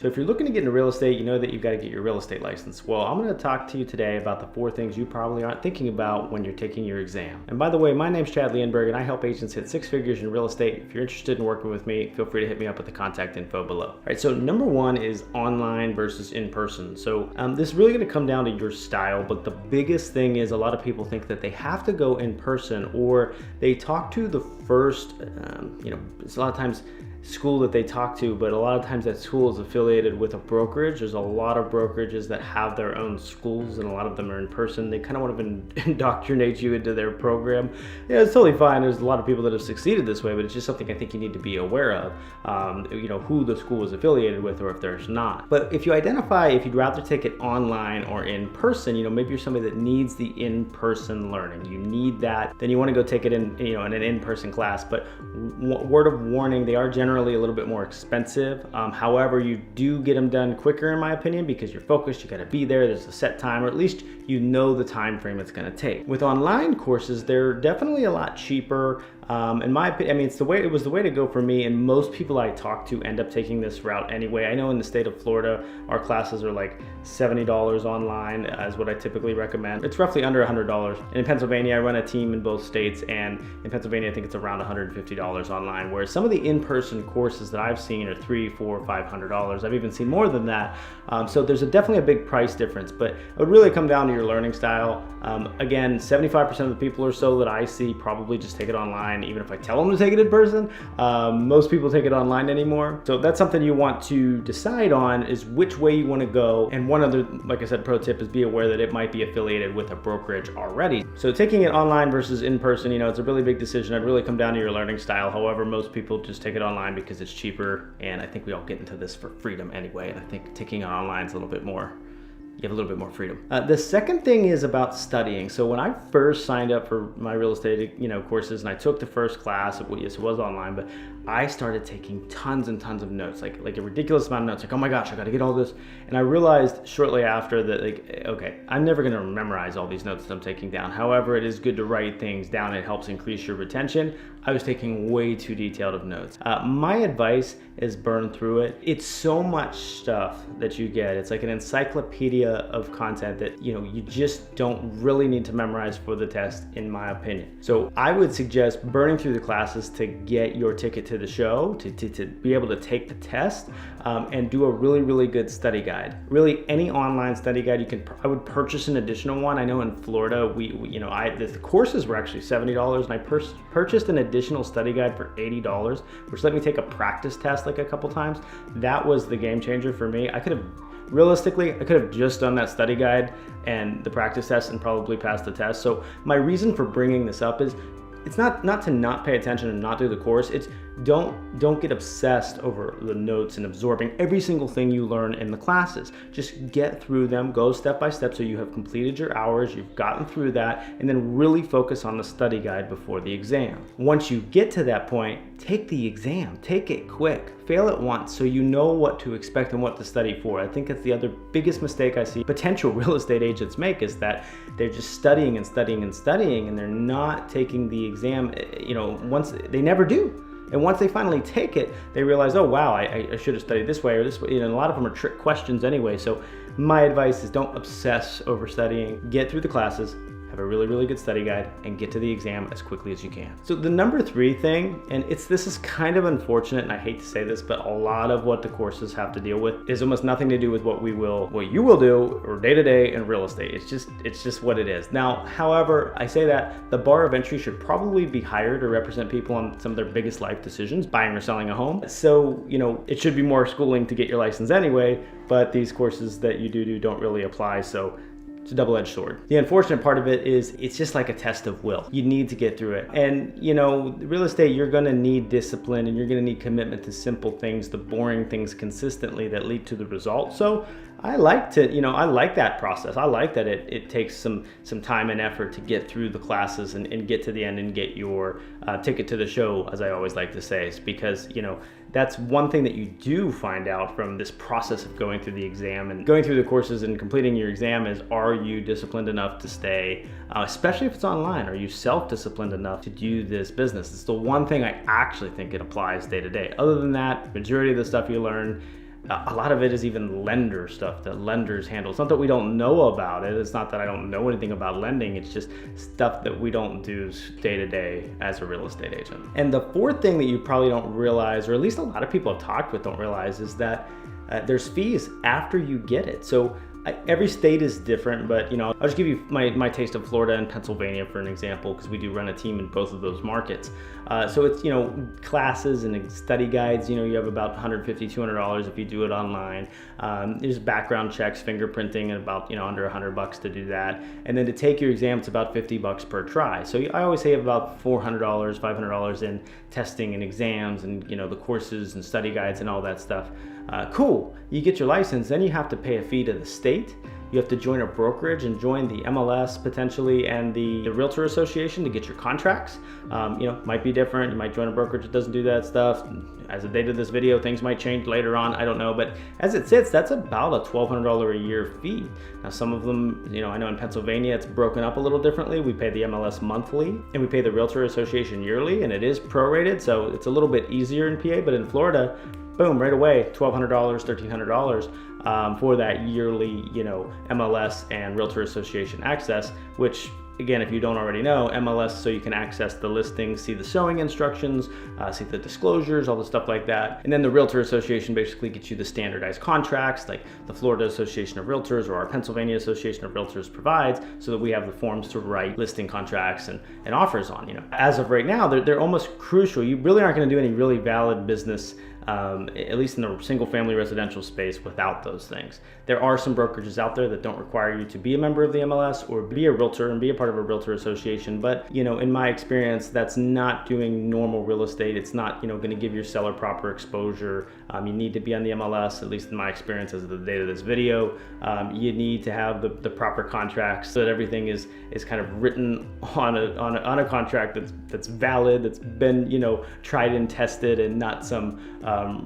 So if you're looking to get into real estate, you know that you've got to get your real estate license. Well, I'm going to talk to you today about the 4 things you probably aren't thinking about when you're taking your exam. And by the way, my name's Chad Leonberg and I help agents hit 6 figures in real estate. If you're interested in working with me, feel free to hit me up at the contact info below. All right, so number 1 is online versus in person. So this is really going to come down to your style, but the biggest thing is a lot of people think that they have to go in person, or they talk to the first, it's a lot of times school that they talk to, but a lot of times that school is affiliated with a brokerage. There's a lot of brokerages that have their own schools, and a lot of them are in person. They kind of want to indoctrinate you into their program. Yeah, it's totally fine. There's a lot of people that have succeeded this way, but it's just something I think you need to be aware of, who the school is affiliated with, or if there's not. But if you identify if you'd rather take it online or in person, maybe you're somebody that needs the in-person learning. You need that, then you want to go take it in an in-person class. But word of warning, they are generally a little bit more expensive. However, you do get them done quicker, in my opinion, because you're focused, you got to be there, there's a set time, or at least you know the time frame it's going to take. With online courses, they're definitely a lot cheaper. In my opinion, it was the way to go for me, and most people I talk to end up taking this route anyway. I know in the state of Florida, our classes are like $70 online is what I typically recommend. It's roughly under $100. And in Pennsylvania, I run a team in both states, and in Pennsylvania, I think it's around $150 online, whereas some of the in-person courses that I've seen are $300, $400, $500. I've even seen more than that. So there's definitely a big price difference, but it would really come down to your learning style. Again, 75% of the people or so that I see probably just take it online, even if I tell them to take it in person. Most people take it online anymore. So that's something you want to decide on, is which way you want to go. And one other, like I said, pro tip is be aware that it might be affiliated with a brokerage already. So taking it online versus in person, it's a really big decision. It'd really come down to your learning style. However, most people just take it online because it's cheaper. And I think we all get into this for freedom anyway. And I think taking it online is you have a little bit more freedom. The second thing is about studying. So when I first signed up for my real estate, courses, and I took the first class, it was online, but I started taking tons and tons of notes, like a ridiculous amount of notes. Like, oh my gosh, I got to get all this. And I realized shortly after that, okay, I'm never going to memorize all these notes that I'm taking down. However, it is good to write things down. It helps increase your retention. I was taking way too detailed of notes. My advice is burn through it. It's so much stuff that you get. It's like an encyclopedia of content that you just don't really need to memorize for the test, in my opinion. So I would suggest burning through the classes to get your ticket to the show, to be able to take the test, and do a really, really good study guide. Really, any online study guide I would purchase an additional one. I know in Florida, the courses were actually $70, and I purchased an additional study guide for $80, which let me take a practice test like a couple times. That was the game changer for me. Realistically, I could have just done that study guide and the practice test and probably passed the test. So my reason for bringing this up is it's not to not pay attention and not do the course. It's don't get obsessed over the notes and absorbing every single thing you learn in the classes. Just get through them, go step by step so you have completed your hours, you've gotten through that, and then really focus on the study guide before the exam. Once you get to that point, take the exam. Take it quick. Fail it once so you know what to expect and what to study for. I think that's the other biggest mistake I see potential real estate agents make, is that they're just studying and studying and studying, and they're not taking the exam, once they never do. And once they finally take it, they realize, oh wow, I should have studied this way or this way. And a lot of them are trick questions anyway. So my advice is don't obsess over studying. Get through the classes, have a really, really good study guide, and get to the exam as quickly as you can. So the number 3 thing, and this is kind of unfortunate, and I hate to say this, but a lot of what the courses have to deal with is almost nothing to do with what you will do or day to day in real estate. It's just what it is. Now, however, I say that the bar of entry should probably be higher to represent people on some of their biggest life decisions, buying or selling a home. So, it should be more schooling to get your license anyway, but these courses that you do don't really apply. So it's a double-edged sword. The unfortunate part of it is it's just like a test of will. You need to get through it. And real estate, you're gonna need discipline, and you're gonna need commitment to simple things, the boring things consistently that lead to the result. So I like that process. I like that it takes some time and effort to get through the classes and get to the end and get your ticket to the show, as I always like to say, is because, that's one thing that you do find out from this process of going through the exam and going through the courses and completing your exam is, are you disciplined enough to stay, especially if it's online? Are you self-disciplined enough to do this business? It's the one thing I actually think it applies day to day. Other than that, majority of the stuff you learn a lot of it is even lender stuff that lenders handle. It's not that we don't know about it. It's not that I don't know anything about lending. It's just stuff that we don't do day to day as a real estate agent. And the fourth thing that you probably don't realize, or at least a lot of people I've talked with don't realize, is that there's fees after you get it. So every state is different, but I'll just give you my taste of Florida and Pennsylvania for an example, because we do run a team in both of those markets. So it's classes and study guides. You have about $150, $200 if you do it online. There's background checks, fingerprinting, and about under $100 to do that. And then to take your exam, it's about $50 per try. So I always say about $400, $500 in testing and exams, and the courses and study guides and all that stuff. Cool. You get your license, then you have to pay a fee to the state. You have to join a brokerage and join the MLS potentially and the Realtor Association to get your contracts. Might be different. You might join a brokerage that doesn't do that stuff. As of the date of this video, things might change later on. I don't know. But as it sits, that's about a $1,200 a year fee. Now, some of them, I know in Pennsylvania, it's broken up a little differently. We pay the MLS monthly and we pay the Realtor Association yearly, and it is prorated. So it's a little bit easier in PA, but in Florida, boom, right away, $1,200, $1,300 for that yearly, MLS and Realtor Association access, which, again, if you don't already know, MLS, so you can access the listings, see the showing instructions, see the disclosures, all the stuff like that. And then the Realtor Association basically gets you the standardized contracts like the Florida Association of Realtors or our Pennsylvania Association of Realtors provides, so that we have the forms to write listing contracts and offers on. As of right now, they're almost crucial. You really aren't going to do any really valid business, at least in the single family residential space, without those things. There are some brokerages out there that don't require you to be a member of the MLS or be a realtor and be a part of a realtor association, but in my experience, that's not doing normal real estate. It's not going to give your seller proper exposure. You need to be on the MLS, at least in my experience as of the date of this video. You need to have the proper contracts so that everything is kind of written on a contract that's valid, that's been tried and tested, and not some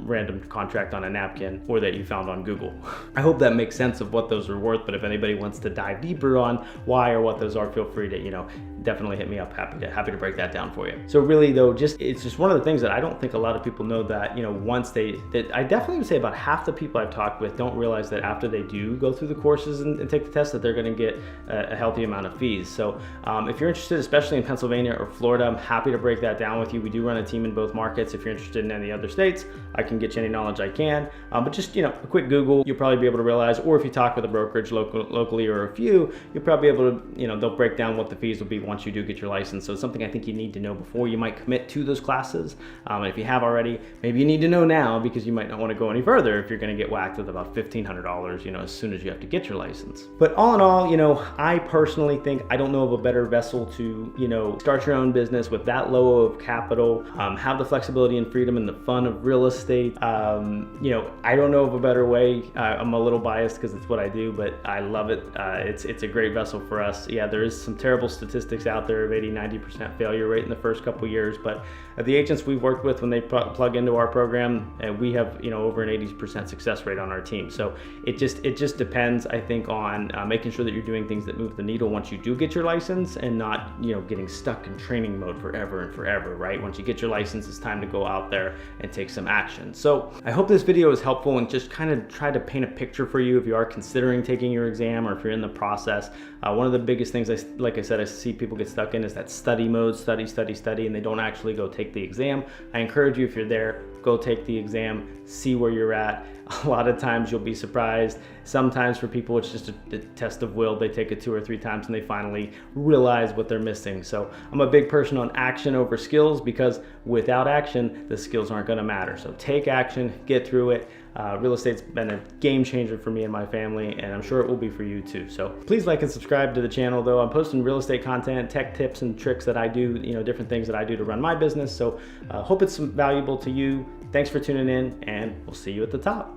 random contract on a napkin or that you found on Google. I hope that makes sense of what those are worth, but if anybody wants to dive deeper on why or what those are, feel free to definitely hit me up. Happy to break that down for you. So really though, it's just one of the things that I don't think a lot of people know, that once I definitely would say about half the people I've talked with don't realize that after they do go through the courses and take the test, that they're going to get a healthy amount of fees. So if you're interested, especially in Pennsylvania or Florida, I'm happy to break that down with you. We do run a team in both markets. If you're interested in any other states, I can get you any knowledge I can. But just a quick Google, you'll probably be able to realize, or if you talk with a brokerage locally or a few, you'll probably be able to, they'll break down what the fees will be once you do get your license. So it's something I think you need to know before you might commit to those classes. And if you have already, maybe you need to know now, because you might not want to go any further if you're going to get whacked with about $1,500, as soon as you have to get your license. But all in all, I personally think I don't know of a better vessel to, start your own business with that low of capital, have the flexibility and freedom and the fun of real estate. I don't know of a better way. I'm a little biased because it's what I do, but I love it. It's a great vessel for us. Yeah, there is some terrible statistics out there of 80-90% failure rate in the first couple years, but the agents we've worked with, when they plug into our program, we have over an 80% success rate on our team. So it just depends, I think, on making sure that you're doing things that move the needle once you do get your license, and not getting stuck in training mode forever and forever, right? Once you get your license, it's time to go out there and take some action. So I hope this video is helpful and just kind of try to paint a picture for you if you are considering taking your exam, or if you're in the process. One of the biggest things, like I said, I see people get stuck in is that study mode, study, and they don't actually go take the exam. I encourage you, if you're there, go take the exam, see where you're at. A lot of times you'll be surprised. Sometimes for people, it's just a test of will. They take it 2 or 3 times and they finally realize what they're missing. So I'm a big person on action over skills, because without action, the skills aren't going to matter. So take action, get through it. Real estate's been a game changer for me and my family, and I'm sure it will be for you too. So please like and subscribe to the channel, though. I'm posting real estate content, tech tips and tricks that I do, different things that I do to run my business. So hope it's valuable to you. Thanks for tuning in, and we'll see you at the top.